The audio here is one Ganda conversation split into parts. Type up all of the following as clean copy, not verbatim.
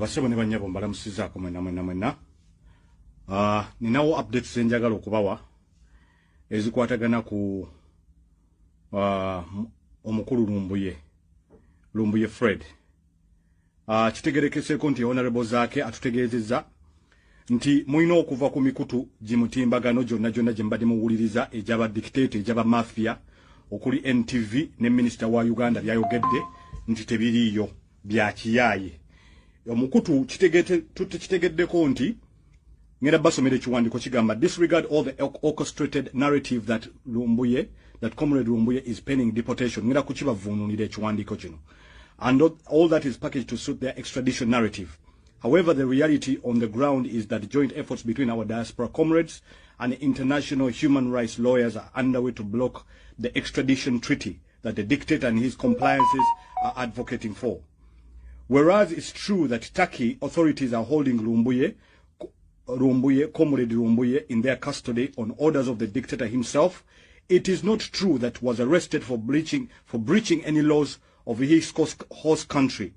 Basebo ne banyabo mbalamusizaako mwena. Ninawo updates enjagala okubawa ezikwatagana ku omukulu Lumbuye Fred. Kitegerekeseeko nti Honorable Zaake atutegeezezza nti mulina okuva ku mikutu gimutimbagano gyonna gye mbadde muwuliriza ejaba dictate ejaba mafia okuli NTV ne Minister wa Uganda byayogedde nti tebiriiyo bya kiyaaye. Omukutu kitegeddeko nti ngenda basomera ekiwandiiko kigamba disregard all the orchestrated narrative that Comrade Lumbuye is penning deportation. Ngenda kukibavuunulira ekiwandiiko kino. And all that is packaged to suit their extradition narrative. However, the reality on the ground is that joint efforts between our diaspora comrades and international human rights lawyers are underway to block the extradition treaty that the dictator and his compliances are advocating for. Whereas it's true that Turkey authorities are holding Comrade Lumbuye in their custody on orders of the dictator himself, it is not true that was arrested for breaching any laws of his host country.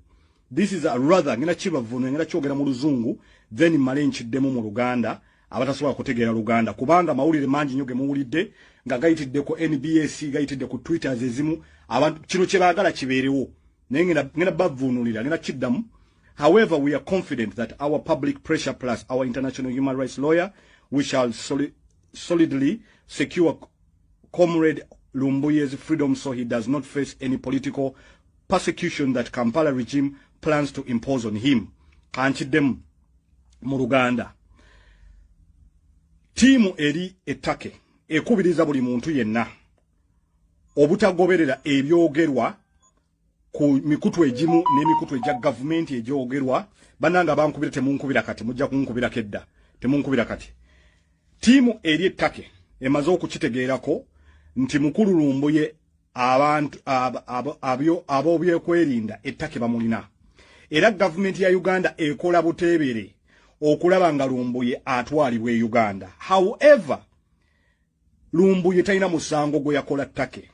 This is a rather ngina kyogera mu Luzungu then male nkiddemu mu Luganda abatasobola kutegeera Luganda kubanga mawulire mangi nyoge muwulidde nga gayitidde ku NBS gayitidde ku Twitter ezimu abantu kino kye baagala kibeerewo naye ngina bavuunulira ngina kiddamu. However, we are confident that our public pressure plus our international human rights lawyer, we shall solidly secure Comrade Lumbuye's freedom so he does not face any political persecution that Kampala regime plans to impose on him. Kanchiddemu mu Luganda. Tiimu eri ettake ekubiriza buli muntu yenna obutagoberera ebyogerwa ku mikutu egimu n'emikutu egya government egyogerwa bananga bankubira temunkubira kati mujja kunkubira kedda temunkubira kati. Tiimu eri ettake emaze okukitegeerako nti mukulu Lumbuye abantu abo byekwerinda ettake bamulina. Era government ya Uganda ekola buteebere okulaba nga Lumbuye atwalibwa Uganda. However, Lumbuye talina musango gwe yakola ttake,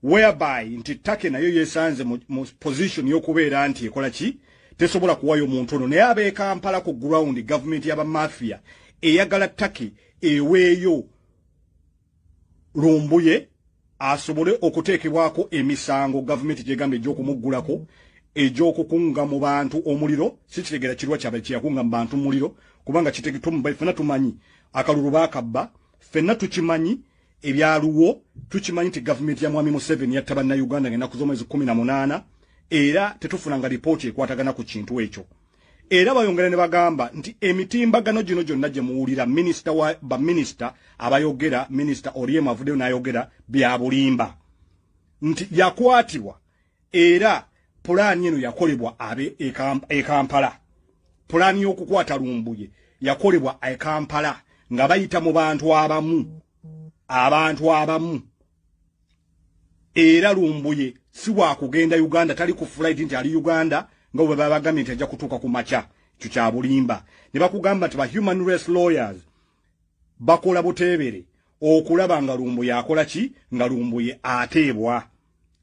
whereby nti ttake nayo yesanze mu position y'okubeera nti ekola ki tesobola kuwayo muntu ono naye abe Kampala ku ground government y'aba mafia eyagala ttake eweeyo Lumbuye asobole okuteekebwako emisango government gyegambe egy'okumuggulako egy'okukunga mu bantu omuliro sikitegera kirwa kyabe kyakunga mu bantu muliro kubanga kitegetumba fena tumanyi akalulu bakabba fena tukimanyi ebyaluwo tukimanyi ti government ya Mwami Museveni yatabana Uganda ngena kuzomwezi 18 era tetufunanga report ekwatagana ku kintu ekyo. Era bayongera ne bagamba nti emitimbagano gino gyonna gye muwulira minister abayogera minister Oriema avuddeyo n'ayogera bya bulimba nti yakwatibwa era pulaani eno yakolebwa abe Kampala. Pulaani y'okukwata Lumbuye yakolebwa Kampala nga bayita mu bantu abamu era Lumbuye si wa kugenda Uganda tali ku flight nti ali Uganda nga bwe babagambye nti ajja kutuuka ku makya ekyo kya bulimba. Ne bakugamba nti ba human rights lawyers bakola buteebere okulaba nga Lumbuye akola ki nga Lumbuye ateebwa.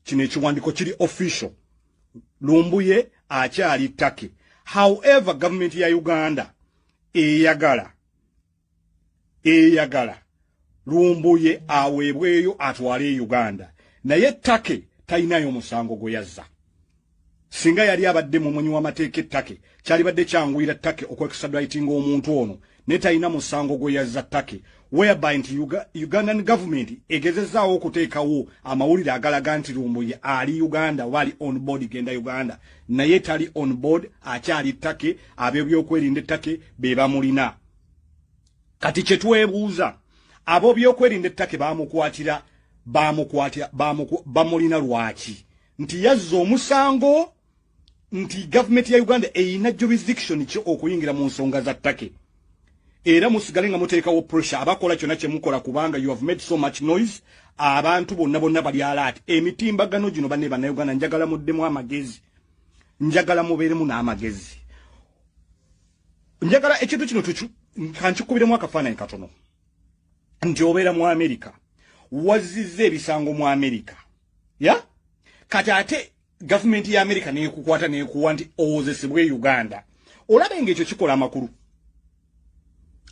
Kino ekiwandiiko kiri official. Lumbuye akyali ttake. However, government ya Uganda eyagala Lumbuye aweebweyo atwale Uganda naye ttake talinayo musango gwe yazza. Singa yali abadde mu mwenyi w'amateeka ettake kyali badde kyanguyira ttake okwextraditing omuntu ono ne talina musango gwe yazza ttake, whereby nti Ugandan government egezezaawo okuteekawo amawulire agalaga nti Lumbuye ali Uganda wali on board genda Uganda naye tali on board akyali ttake ab'ebyokwerinda ettake be bamulina. Kati kye twebuuza abo byokwerinda ettake bamulina lwaki? Nti yazza omusango nti government ya Uganda eyina jurisdiction ki okuyingira mu nsonga za ttake. Era musigale nga muteekawo pressure abakola kyonna kye mukola kubanga you have made so much noise. Abantu bonna bali alert. Emitimbagano gino banne bannayuganda njagala muddemu amagezi, njagala mubeeremu n'amagezi, njagala ekintu kino kankikubiremu akafaananyi katono nti obeera mu America wazizza ebisango mu America kati ate government ya America nekukwata nekuwa nti owozesebwe Uganda olabe ng'ekyo kikola amakulu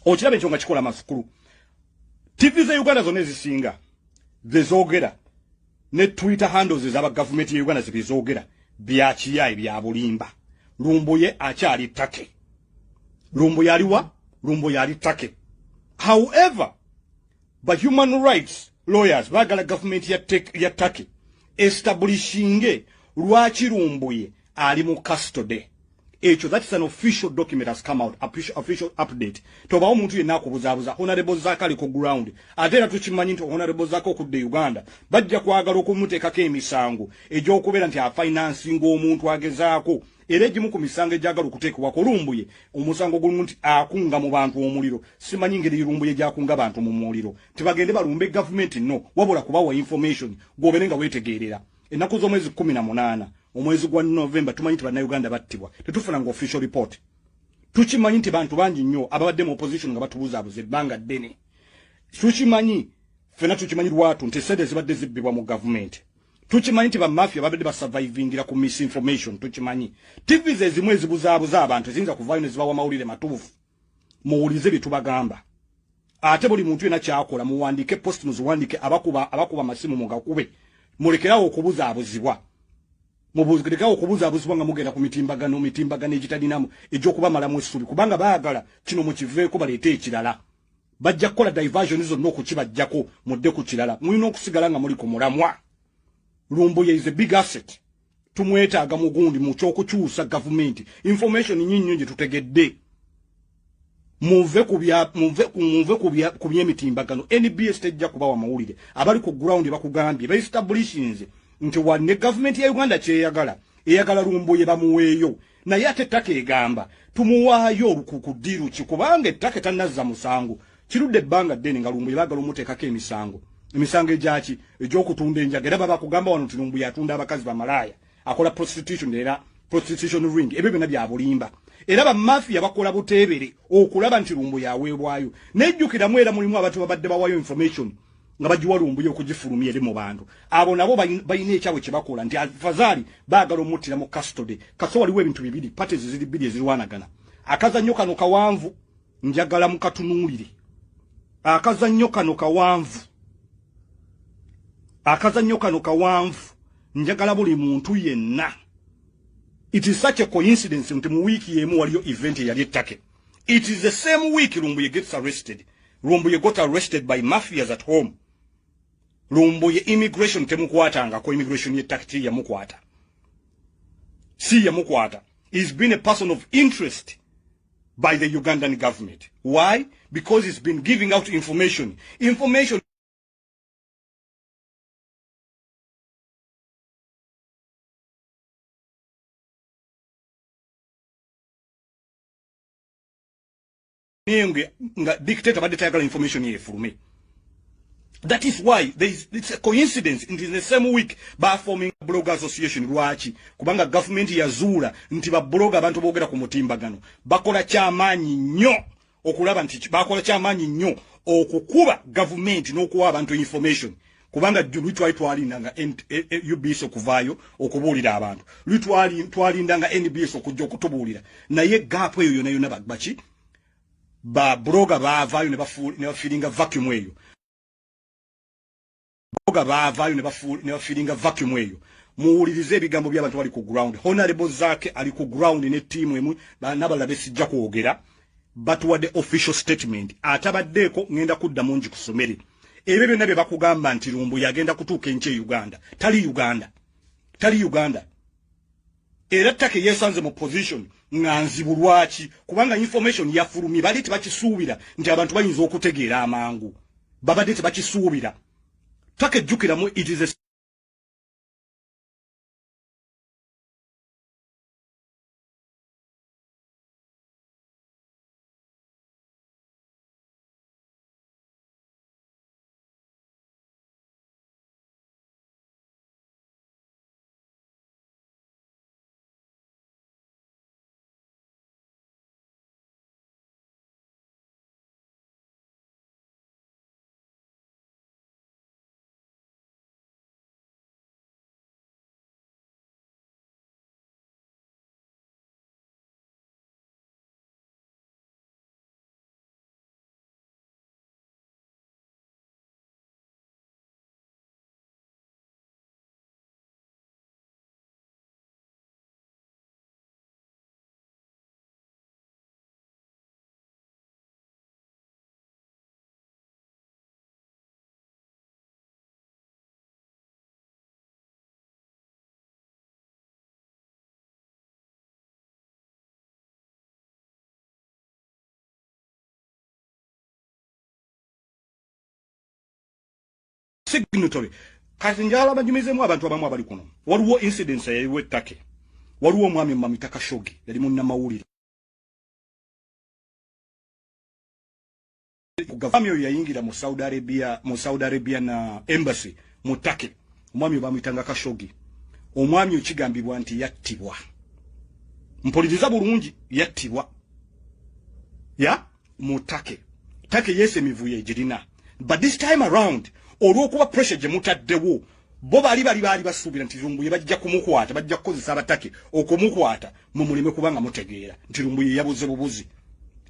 okirabe ekyo nga kikola amakulu TV za Uganda zonna ezisinga zezoogera ne Twitter handles ez'aba gavumenti ya Uganda zebizoogera bya kiyayi bya bulimba. Lumbuye akyali ttake. Lumbuye aliwa? Lumbuye ali ttake. However, but human rights lawyers bagala government ya ttake establishing lwaki Lumbuye ali mu custody. Echo, that is an official document has come out, official update. Toba omuntu yenna akubuzabuza honorable Zaake ali ku ground. Atera tukimanyi nti honorable Zaake okudde Uganda bajja kwagala okumuteekako emisango egy'okubeera nti afinansinga omuntu agezaako era egimu ku misango egyagala okuteekebwako Lumbuye omusango gulimu nti akunga mu bantu omuliro. Simanyi ngeri Lumbuye gyakunga bantu mu muliro. Tebagende balumbe government no wabula kubawa information gw'obeere nga weetegeerera. Ennaku z'omwezi 18 omwezi gwa November tumanyi nti bannayuganda battibwa tetufuna nga official report. Tukimanyi nti bantu bangi nnyo ababadde mu opposition nga batubuzaabuza ebbanga ddene. Tukimanyi ffena tukimanyi lwatu nti sente zibadde zibbibwa mu government. Tukimanyi nti bamafia babadde basurvivingira ku misinformation. Tukimanyi TV ezimu ezibuzaabuza abantu eziyinza kuvaayo ne zibawa mawulire matuufu. Muwulize bye tubagamba. Ate buli muntu yenna kyakola muwandiike post muziwandiike abakuba amasimu mugakube. Mulekerawo okubuzaabuzibwa. Mubuzigirikawo okubuzaabuzibwa nga mugenda ku mitimbagano egitalinamu egy'okuba malamu essuubi kubanga baagala kino mukiveeko baleete ekirala. Bajja kukola diversion zonna okukibajjako mudde ku kirala. Mulina okusigala nga muli ku mulamwa. Lumbuye is a big asset. Tumwetaaga mugundi mu ky'okukyusa government. Information nnyingi gye tutegedde. Muve ku by'emitimbagano. NBS tejja kubawa mawulire. Abali ku ground bakugambye ba establishinze nti wanne government ya Uganda kyeyagala eyagala Lumbuye bamuweeyo naye ate ttake egamba tumuwaayo olukukudiru kikubanga ettake tanazza musango kirudde ebbanga ddene nga Lumbuye baagala omuteekako emisango egyaki egy'okutunda enjaga era baba kugamba wano nti Lumbuye atunda abakazi bamalaaya akola prostitution era prostitution ring ebyo byonna bya bulimba era bamafia bakola buteebere okulaba nti Lumbuye aweebwayo nejjukiramu era mulimu abantu babadde bawayo information nga bajiwa Lumbuye okugifulumya eri mu bantu abo nabo bayina ekyabwe kye bakola nti afadhali baagala omuttira mu custody kaso waliwo ebintu bibiri parties ziri bbiri ezirwanagana akazannyo kano kawanvu njagala mukatunuulire akazannyo kano kawanvu njagala buli muntu yenna. It is such a coincidence nti mu wiki yemu waliyo event yali ettake. It is the same week Lumbuye gets arrested. Lumbuye got arrested by mafias at home. Lumbuye immigration temukwatanga ko immigration yettake yamukwata. Si yamukwata. He's been a person of interest by the Ugandan government. Why? Because he's been giving out information. Information nga dictator badde tayagala information yefulume. That is why it's a coincidence in the same week by forming a blogger association lwaki kubanga government yazuula nti ba blogger abantu boogera ku mutimbagano bakola kyamaanyi nnyo okulaba nti bakola kyamaanyi nnyo okukuba government n'okuwa abantu information kubanga lwitwalindanga UBS okuvaayo okubuulira abantu lwitwalindanga NBS okujja okutubuulira naye gap eyo yonna baki ba blogger baavaayo ne bafiringa vacuum eyo muwulirize ebigambo by'abantu bali ku ground. Honorable Zaake ali ku ground ne team emu n'abalabe sijja kwogera batuwadde official statement atabaddeeko ngenda kuddamu njikusomere ebyo byonna bye bakugamba nti Lumbuye agenda kutuuka enkye Uganda tali Uganda era ttake yeesanze mu position nga nzibu lwaki kubanga information yafulumye bali tebakisuubira nti abantu bayinza okutegeera amangu babadde tebakisuubira ttake jjukiramu it is a signatory kati njala bajumizemu abantu abamu abali kuno waliwo incidents yayiwe Zaake waliwo mwami mamitaka shogi yali munna mawulire Gavamyo yayingira mu Saudi Arabia na embassy mu Zaake omwami bamitanga kashogi omwami ukigambibwa nti yattibwa mpoliziza bulungi yattibwa ya mu Zaake yese mivuye jirina but this time around olwokuba pressure je mutaddewo bo bali basuubira nti Lumbuye bajja kumukwata bajja kukozesa abatake okumukwata mu mulime kubanga mutegeera nti Lumbuye yabuze bubuzi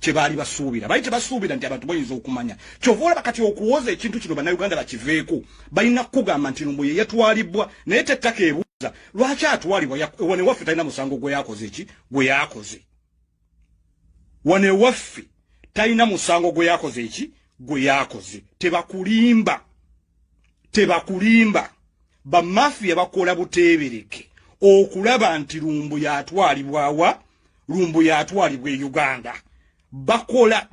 kye bali basuubira bayite basuubira nti abantu boyinza okumanya kyovola bakati okuwoza ekintu kino bannayuganda bakiveeko balina kugamba nti Lumbuye yatwalibwa naye te Zaake ebuuza lwaki atwalibwa wane waffe talina musango gwe yakoze wane waffe talina musango gwe yakoze tebakulimba bamafia bakola butebereke okulaba nti Lumbuye atwalibwa Uganda bakola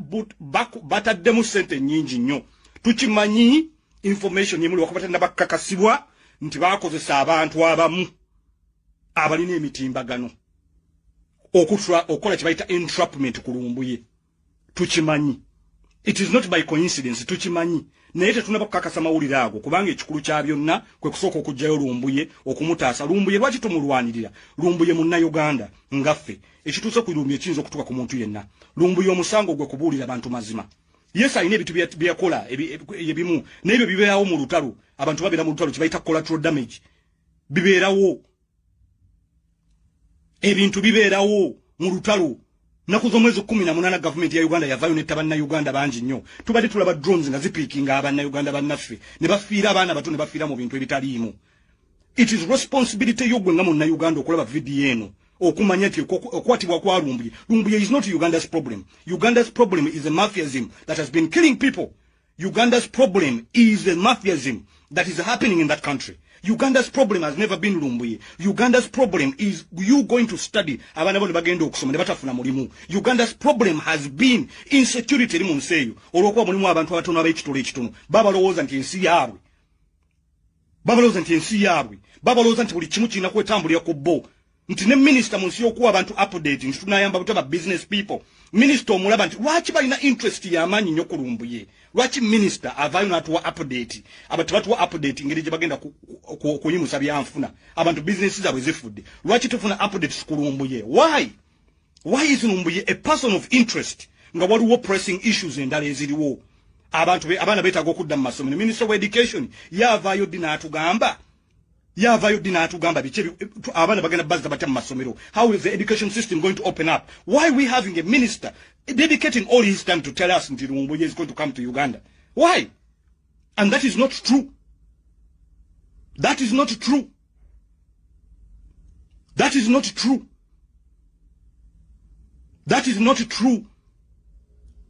bataddemu sente nyingi nnyo tukimanyi information yemuli wakubata bakakasibwa nti bakozesa abantu abamu abalina emitimbagano okola kibaita entrapment ku Lumbuye tukimanyi it is not by coincidence tukimanyi naye tetunaba kukakasa mawulire ago kubanga ekikulu kya byonna kwe kusooka okujjayo Lumbuye okumutaasa Lumbuye lwaki tumulwanirira Lumbuye munna Uganda ngaffe ekituuse ku Lumbuye kiyinza okutuuka ku muntu yenna Lumbuye omusango gwe kubuulira abantu mazima yes alina ebintu byakola ebimu n'ebyo bibeerawo mu lutalo abantu babeera mu lutalo kibayita collateral damage bibeerawo ebintu bibeerawo mu lutalo nakuzo mwezi 18 government ya Uganda yavayo netabana Uganda banji nnyo tubadde tulaba drones nga zipikinga abana Uganda bannaffe ne bafiira abaana bato ne bafiira mu bintu ebitaliimu it is responsibility yogwe nga munna Uganda okulaba video eno okumanya nti okwatibwa kwa Lumbuye is not Uganda's problem. Uganda's problem is the mafiaism that has been killing people. Uganda's problem is the mafiaism that is happening in that country. Uganda's problem has never been Lumbuye. Uganda's problem is you going to study. Uganda's problem has been insecurity. Ntine minister munsi yokuwa abantu update ntunayamba butaba business people minister omulaba nti lwaki balina interest ya amanyi nnyo ku Lumbuye lwaki minister avayo natuwa update abantu batuwa update ngeri gye bagenda kuyimusa byanfuna abantu business zabwe zifudde lwaki tufuna update ku Lumbuye why is Lumbuye a person of interest nga waliwo pressing issues endala eziriwo abantu abana beetaaga okudda mu masomero minister of education yavayo dina atugamba biche abana bagenda bazza batya mu masomero how is the education system going to open up why we having a minister dedicating all his time to tell us nti Lumbuye is going to come to Uganda why and that is not true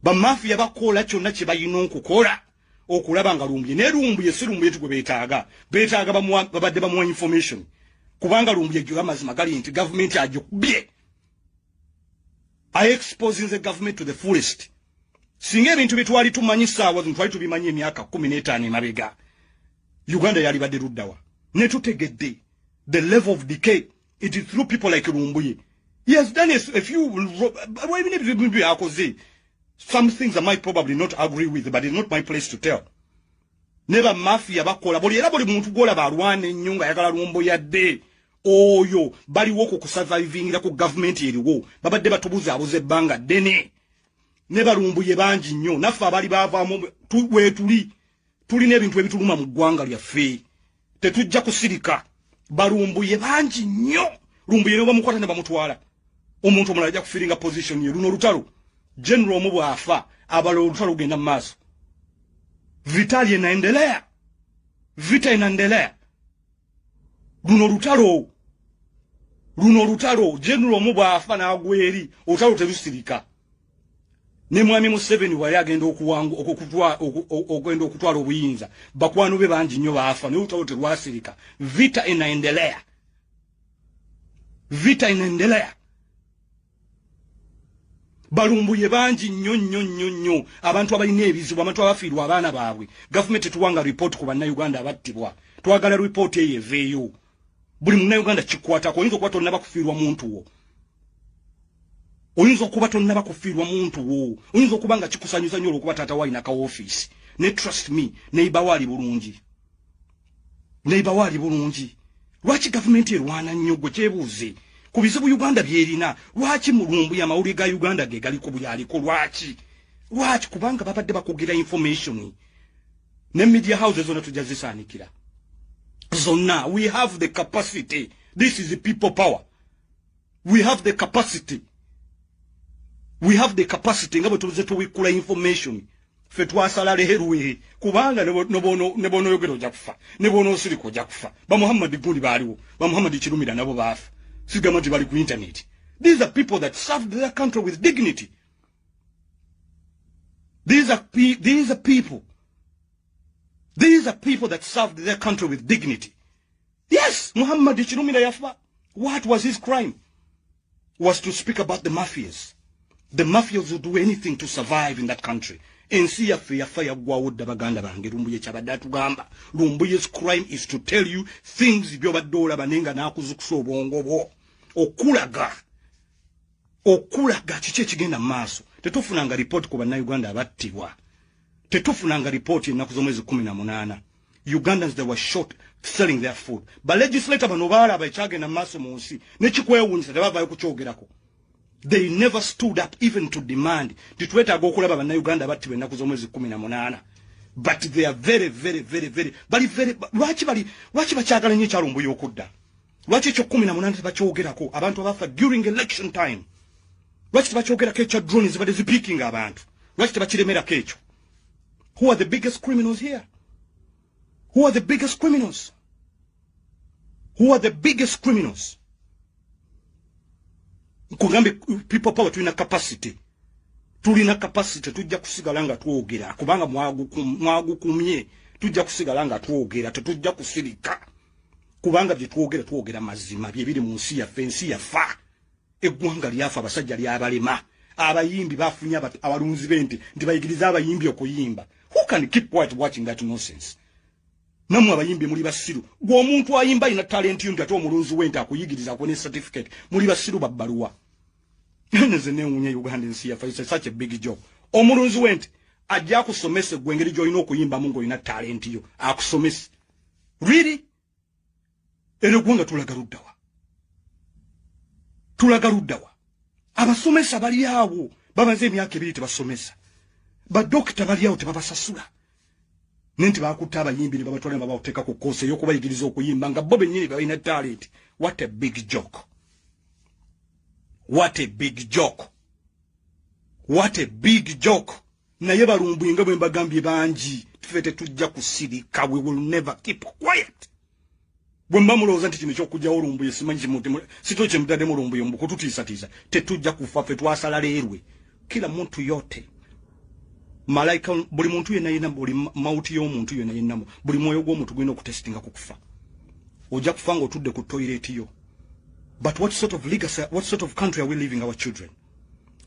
ba mafia bakola kyonna kye bayina okukola okulaba nga Lumbuye ne Lumbuye si Lumbuye tugwe beetaaga babadde bamuwa information kubanga Lumbuye gyo Amazima gali nti government ajukubye exposing the government to the fullest singa ebintu bitwali tumanyi saawa ntwali tubimanyi emyaka 15 emabega Uganda yali badde luddawa ne tutegedde the level of decay it is through people like Lumbuye he has done a few some things I might probably not agree with, but it's not my place to tell. Never mafia bakola boli era boli muntu gola balwane nyunga yakala Lumbuye yadde oyo bali woko ku surviving ku government eriwo babadde batubuza abuze banga dene neba Lumbuye banji nnyo nafa abali bavaamu tuli n'ebintu ebituluma mu ggwanga lyaffe tetujja kusirika balumbuye banji nnyo Lumbuye ne bamukwata ne bamutwala omuntu omulala ajja kufiringa position ye luno lutalo general omu afa abalo lutalo genda mu maaso vita inaendelea luno lutalo general omu afa n'agweri olutalo telusirika ne mwami Museveni wali agenda okutwala obuyinza bakwano be banji nnyo baafa ne lutalo terwasirika vita inaendelea Balumbuye banji nnyo abantu abalina ebizibu abantu abafiirwa abaana baabwe government tuwanga report ku bannauganda abattibwa twagala report eyeveeyo buli munnauganda kikwatako oyinza okuba tonnaba kufiirwa muntu wo oyinza okuba tonnaba kufiirwa muntu wo oyinza okuba nga kikusanyusa nnyo olwokuba taata waalina ka office ne trust me neighbor waali bulungi lwaki government erwana nnyo gwe kyebuuze ku bizibu Uganda byerina lwaki Lumbuye amawulire ga Uganda ge gali ku byaliko lwaki kubanga babadde bakugira information ne media houses zonna tujja zisaanikira zonna. We have the capacity. This is the people power. We have the capacity nga bwe tuze tuwikula information fe twasala leherwe kubanga ne bono yogero ojja kufa ne bono osiriko ojja kufa ba Muhammad gundi baaliwo ba Muhammad Kirumira nabo baafa sigama nti bali ku internet. These are people that served their country with dignity. These are people that served their country with dignity. Yes, Muhammad Kirumira yafa. What was his crime? Was to speak about the mafias. The mafias would do anything to survive in that country. Ensi yaffe yafa yaggwawo baganda bange Lumbuye kyabadde atugamba. Lumbuye's crime is to tell you things by'obadde olaba nenga n'akuzukusa obwongo bwo. Okulaga kiki ekigenda mu maaso. Tetufunanga report ku bannauganda abattibwa. Tetufunanga report ennaku z'omwezi 18. Ugandans they were shot selling their food. But legislator bano baalaba ekyagenda mu maaso mu nsi nekikwewuunyisa tebavaayo kukyogerako. They never stood up even to demand titwetaaga okulaba bannauganda battibwa ennaku z'omwezi 18. But they are very lwaki bakyagala nnyo ekya Lumbuye okudda? Lwaki ekyo 18 tebakyogerako abantu abafa during election time? Lwaki tebakyogerako ekya drones zibadde zipiikinga abantu? Lwaki tebakiremerako ekyo? Who are the biggest criminals here? Who are the biggest criminals? Kugambe people power tulina capacity tujja kusigala nga twogera kubanga mwagukumye tujja kusigala nga twogera tetujja kusirika kubanga bye twogera mazima bye biri mu nsi yaffe ensi yafa eggwanga lyafa abasajja lyabalema abayimbi bafunya abalunzi bente nti bayigiriza abayimbi okuyimba. Who can keep quiet watching that nonsense? Namwe abayimbi muli basiru gwe omuntu ayimba ina talent yo nti ate omulunzi wente akuyigiriza ko ne certificate muli basiru babbaluwa. Neze neewunya Uganda ensi yafa is such a big job. Omulunzi wente ajja akusomese gwe engeri gy'olina okuyimba mu ng'olina talent yo akusomese. Really? Ero gwanga tulaga luddawa abasomesa bali awo babanze emyaka 2 tebasomesa badokita bali awo tebabasasula nenti bakutta abayimbi ne babatwala babateeka ku koose y'okubayigiriza okuyimba nga bo bennyini balina talent. What a big joke. Naye Balumbuye nga bwe mbagambye bangi tufe tetujja kusirika. We will never keep quiet. Bwe mbamulowooza nti kino ekyokujjawo Lumbuye simanyi sito kyemutaddemu Lumbuye mbu kututiisatiisa tetujja kufa ffe twasala leerwe kila muntu yote malaika buli muntu yenna buli mauti y'omuntu yenna buli mwoyo gw'omuntu gulina okutestinga ku kufa. Ojja kufa nga otudde ku toilet yo. But what sort of legacy, what sort of country are we leaving our children?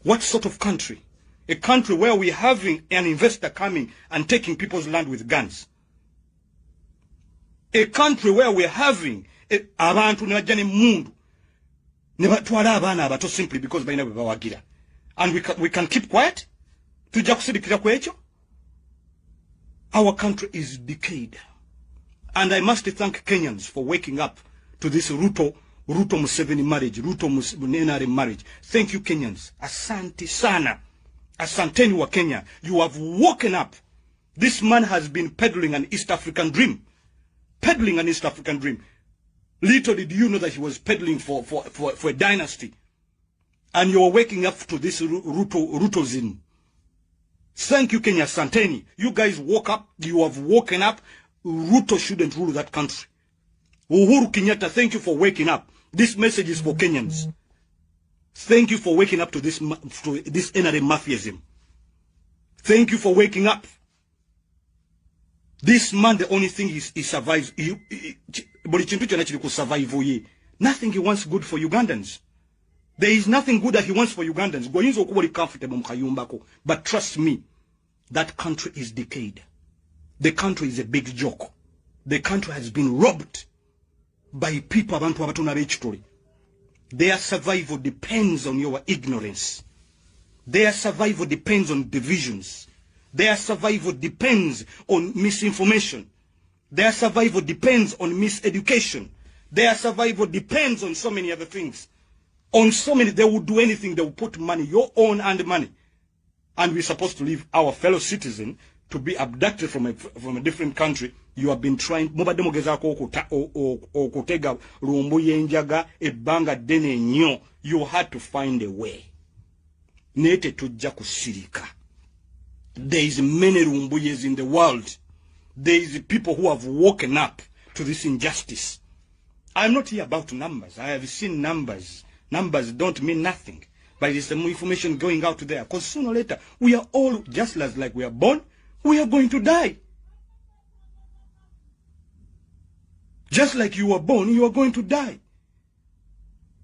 What sort of country? A country where we're having an investor coming and taking people's land with guns. A country where we're having abantu ne bajja ne mundu ne batwala abaana abato simply because balina bwe bawagira. And we can keep quiet? Tujja kusirikira ku ekyo? Our country is decayed. And I must thank Kenyans for waking up to this Ruto Museveni marriage, Ruto NRM marriage. Thank you, Kenyans. Asante sana. Asanteni wa Kenya. You have woken up. This man has been peddling an East African dream. Little did you know that he was peddling for a dynasty. And you're waking up to this Rutozin. Thank you, Kenya. Asanteni. You guys woke up. You have woken up. Ruto shouldn't rule that country. Uhuru Kenyatta, thank you for waking up. This message is for Kenyans. Thank you for waking up to this NRM mafiaism. Thank you for waking up. This man, the only thing he survives. Nothing he wants good for Ugandans. There is nothing good that he wants for Ugandans. Goyinza okuba comfortable mukayumbako. But trust me, that country is decayed. The country is a big joke. The country has been robbed by people abantu abatona b'ekitole. Their survival depends on your ignorance. Their survival depends on divisions. Their survival depends on misinformation. Their survival depends on miseducation. Their survival depends on so many other things. On so many, they will do anything. They will put money, your own and money. And we're supposed to leave our fellow citizen to be abducted from a different country. You have been trying. Mubadde mugezaako okutega Lumbuye njaga ebbanga ddene nnyo. You had to find a way. Nete tujja kusirika. There is many Lumbuyes in the world. There is people who have woken up to this injustice. I'm not here about numbers. I have seen numbers. Numbers don't mean nothing. But it's the more information going out there. Because sooner or later, we are all, just as like we are born, we are going to die. Just like you were born, you are going to die.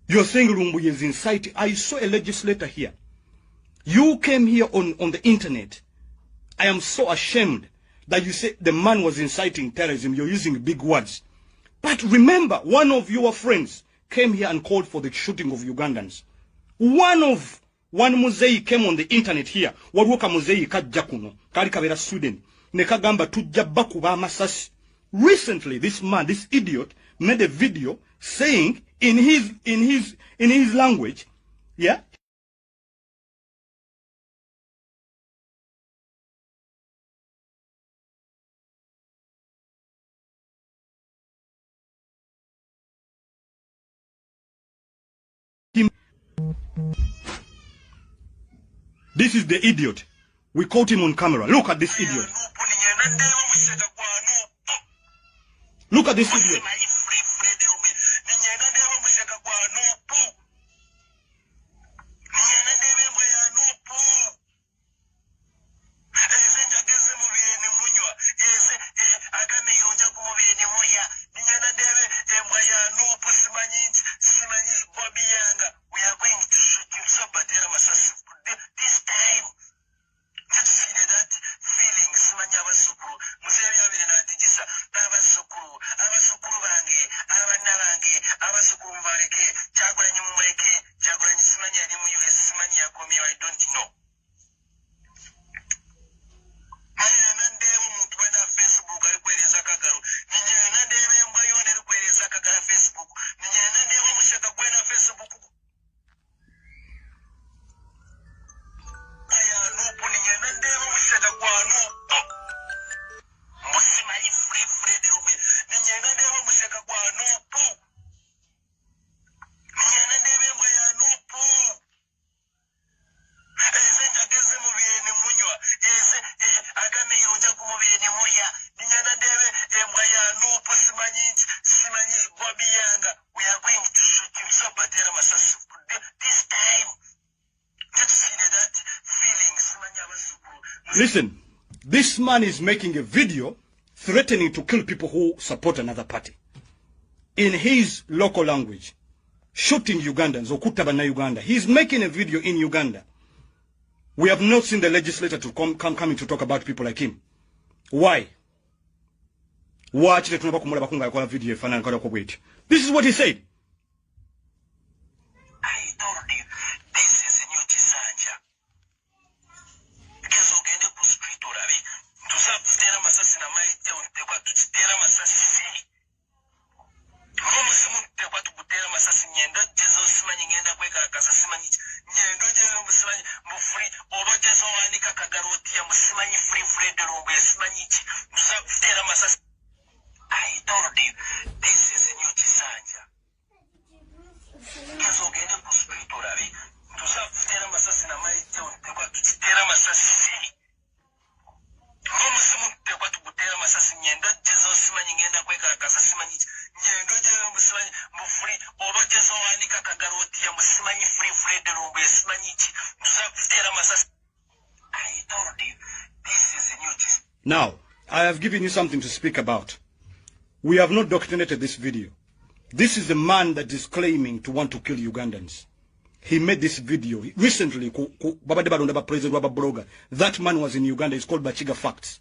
You're saying Lumbuye is inciting. I saw a legislator here. You came here on the internet. I am so ashamed that you say the man was inciting terrorism. You're using big words. But remember, one of your friends came here and called for the shooting of Ugandans. One Muzeyi came on the internet here. Waluoka Muzeyi kajja kuno. Kali kabera Sweden. Nekagamba tujja bakuba amasasi. Recently, this man, this idiot, made a video saying in his language, yeah. This is the idiot. We caught him on camera. Look at this idiot. Look at this idiot. Listen, this man is making a video threatening to kill people who support another party. In his local language, shooting Ugandans, okuta bannauganda. He's making a video in Uganda. We have not seen the legislator to coming to talk about people like him. Why? Watch the video. This is what he said. I told you, this is a new Chisanja. Because ogende ku street olabi, tuzakutera masasi na maite ontekwa tukitera masasi. Ngomu simu tekwa tukutera masasi nyendo jezo simanyi ngenda kweka kasasi manyi. Nyendo jezo musimanyi mufuri obo jezo wanika kagaroti ya musimanyi free de Lumbuye simanyi chi. Tuzakutera masasi. I told you, this is a new Chisanja. Because ogende ku street olabi, tuzakutera masasi na maite ontekwa tukitera masasi. Ngomu simu tekwa tukutera masasi nyendo jezo simanyi ngenda kweka kasasi manyi. Nyendo jezo musimanyi mufuri obo jezo wanika kagaroti ya musimanyi free de Lumbuye simanyi chi. Tuzakutera masasi. I told you, this is a new Chisanja. Now, I have given you something to speak about. We have not doctrinated this video. This is a man that is claiming to want to kill Ugandans. He made this video recently. President blogger. That man was in Uganda. It's called Bachiga Facts.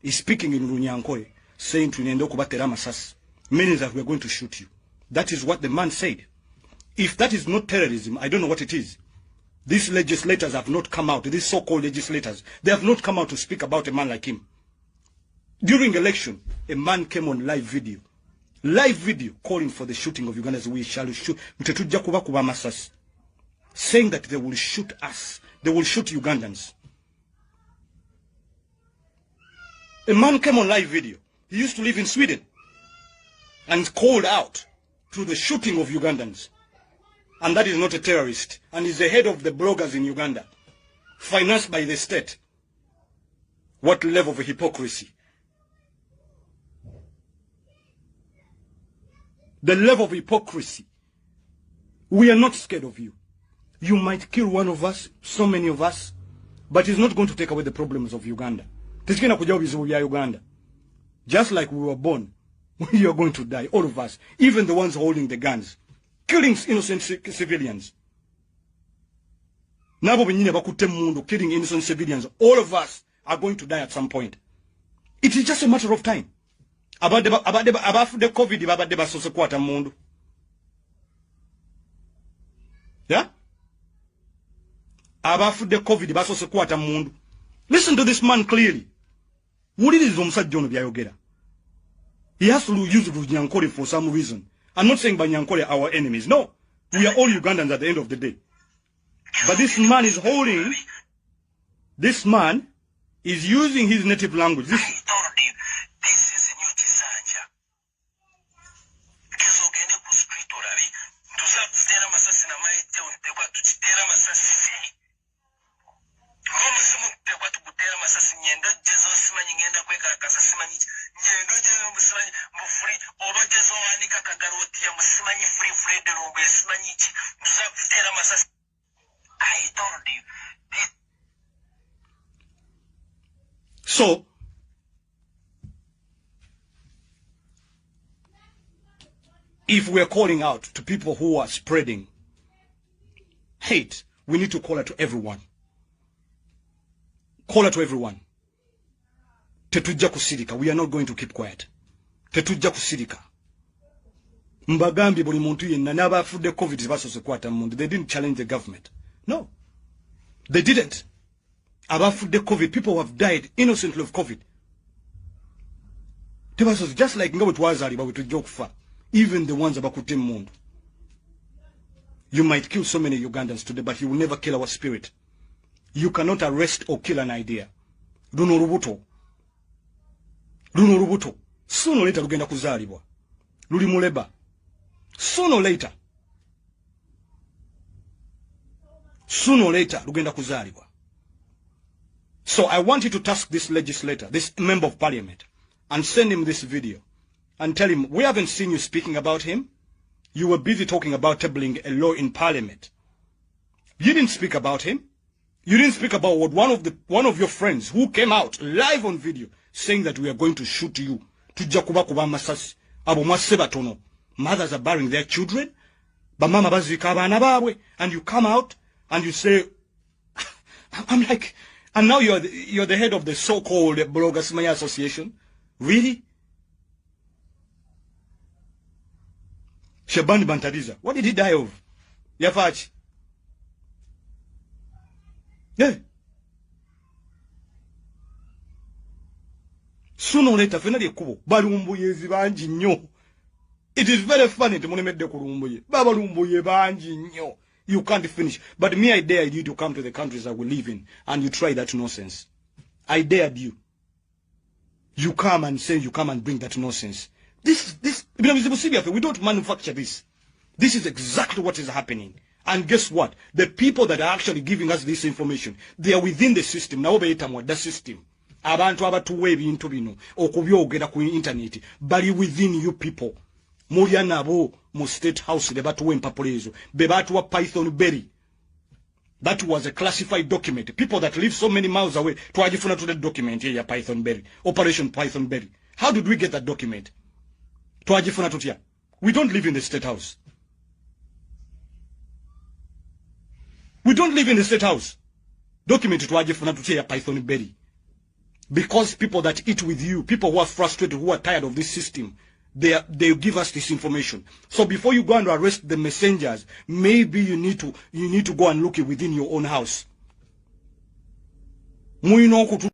He's speaking in Runyankore, saying to Nendo Kubatera Masas, meaning that we are going to shoot you. That is what the man said. If that is not terrorism, I don't know what it is. These legislators have not come out. These so-called legislators, they have not come out to speak about a man like him. During election, a man came on live video calling for the shooting of Ugandans. We shall shoot. Saying that they will shoot us. They will shoot Ugandans. A man came on live video. He used to live in Sweden and called out to the shooting of Ugandans. And that is not a terrorist. And he's the head of the bloggers in Uganda, financed by the state. What level of hypocrisy? The level of hypocrisy. We are not scared of you. You might kill one of us, so many of us, but it's not going to take away the problems of Uganda. Uganda. Just like we were born, we are going to die, all of us, even the ones holding the guns, killing innocent civilians. Killing innocent civilians, all of us are going to die at some point. It is just a matter of time. About the COVID, yeah? About the COVID, listen to this man clearly. What is Nyankore? He has to use Nyankore for some reason. I'm not saying by Nyankore our enemies. No. We are all Ugandans at the end of the day. But this man is holding, this man is using his native language. This is a new Tisanja. So, if we're calling out to people who are spreading hate, we need to call it to everyone. Call it to everyone. Tetujja kusirika. We are not going to keep quiet. Tetujja kusirika. Mbagambi buli muntu yenna n'abafudde COVID basose kwata mundu. They didn't challenge the government. No. They didn't. Abafudde COVID, people have died innocently of COVID. Tebasoze just like nga bwe twazaalibwa bwe tujja okufa. Even the ones abakutte mundu. You might kill so many Ugandans today, but you will never kill our spirit. You cannot arrest or kill an idea. Luno lubuto. Luno lubuto. Sooner or later lugenda kuzaalibwa. Luli muleba. Sooner or later. Sooner or later lugenda kuzaalibwa. So I want you to task this legislator, this member of parliament, and send him this video and tell him, we haven't seen you speaking about him. You were busy talking about tabling a law in parliament. You didn't speak about him. You didn't speak about what one of your friends who came out live on video saying that we are going to shoot you. Mothers are burying their children. And you come out and you say, I'm like, and now you're the head of the so-called Bloggers Maya Association. Really? Shabani Bantadiza. What did he die of? Yafach. Yeah. Sooner or later, finally, Lumbuye banji nyo. It is very funny to monument the Lumbuye. Baba Lumbuye banji nyo. You can't finish. But me, I dare you to come to the countries that we live in, and you try that nonsense. I dared you. You come and say you come and bring that nonsense. This, we don't manufacture this. This is exactly what is happening. And guess what? The people that are actually giving us this information, they are within the system. Now, the system. Abantu abatuwe ebintu bino okubyogera ku internet bali within you people. Mulya nabo mu state house ne batuwe empapula ezo. Be batuwa Python berry. That was a classified document. People that live so many miles away twagifuna to that document here, Python berry. Operation Python berry. How did we get that document? Twagifuna tutya. We don't live in the state house. We don't live in the state house. Document it wajefuna tutia Python berry. Because people that eat with you, people who are frustrated, who are tired of this system, they give us this information. So before you go and arrest the messengers, maybe you need to go and look within your own house. Muyino